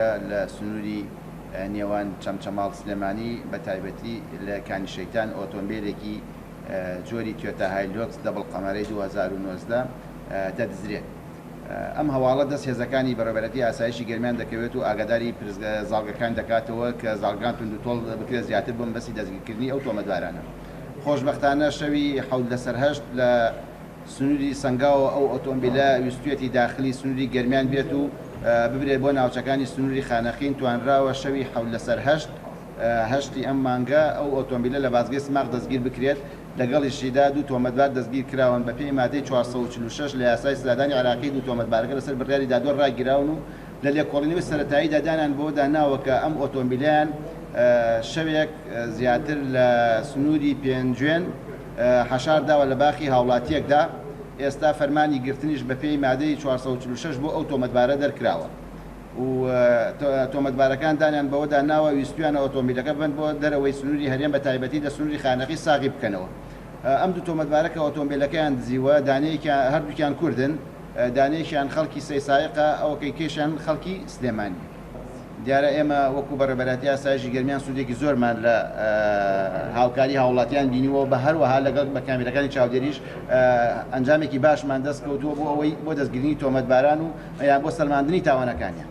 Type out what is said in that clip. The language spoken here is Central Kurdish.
لە سنووری نێوان چەمچەماڵ سلێمانی بە تایبەتی لە کانی شەیتان ئۆتۆمبیلێکی جۆری توێتە هایلۆکس دەبڵ قەمەرەی 2019 دەدزرێت. ئەم هەواڵە دەست هێزەکانی بەڕێوەبەرەتی ئاسایشی گەرمیان دەکەوێت و ئاگاداری زاڵگەکان دەکاتەوە کە زاڵگان توندوتۆڵ بکرێت زیاتر بۆ بەسی دەستگیرکردنی ئەو تۆمەتبارانە. خۆشبەختانە شەوی 7/8 لە سنووری سنگاوە ئەو ئۆتۆمبیلە ویستوێتی داخلی سنووری گەرمیان بێت و ببرێت بۆ ناوچەکانی سنووری خانەخین توانراوە شەوی 7/8 ئەم مانگە ئەو ئۆتۆمبیلە لە بازگەی سماق دەستگیر بکرێت. لەگەڵیشیدا دوو تۆمەتبار دەستگیر کراون بە پێی مادەی 446 لە یاسای سزادانی عراقی دوو تۆمەتبارەکە لەسەر بڕیاری دادوەر ڕاگیراون و لە لێکۆڵینەوەی سەرەتایی دادانیان بۆ داناوە کە ئەم ئۆتۆمبیلیان شەوێک زیاتر لە سنووری پێنجوێن حەشارداوە لە باخی هاوڵاتیەکدا. ئێستا فەرمانی گرتنیش بە پێی مادەی 446 بۆ ئەو تۆمەتبارە دەرکراوە و تۆمەتبارەکان دانیان بەوەدا ناوە ویستویانە ئۆتۆمبیلەکە بن بۆ دەرەوەی سنووری هەرێم بە تایبەتی لە سنووری خانەقی ساغی بکەنەوە. ئەم دوو تۆمەتبارەکە ئۆتۆمبیلەکەیان دزیوە، دانەیەکیان هەردووکیان کوردن، دانەیەکیان خەڵکی سەیسایقە، ئەوەکەی کێشیان خەڵکی سلێمانی. دیارە ئێمە وەکو بەڕێوەبەرەتی ئاسایشی گەرمیان سوودێکی زۆرمان لە هاوکاری هاوڵاتیان بینیوە بە هەروەها لەگەڵ بە کامێرەکانی چاودێریش ئەنجامێکی باشمان دەست کەوتووە بۆ ئەوەی بۆ دەستگیرنی تۆمەتباران و یان بۆ سەلماندنی تاوانەکانیان.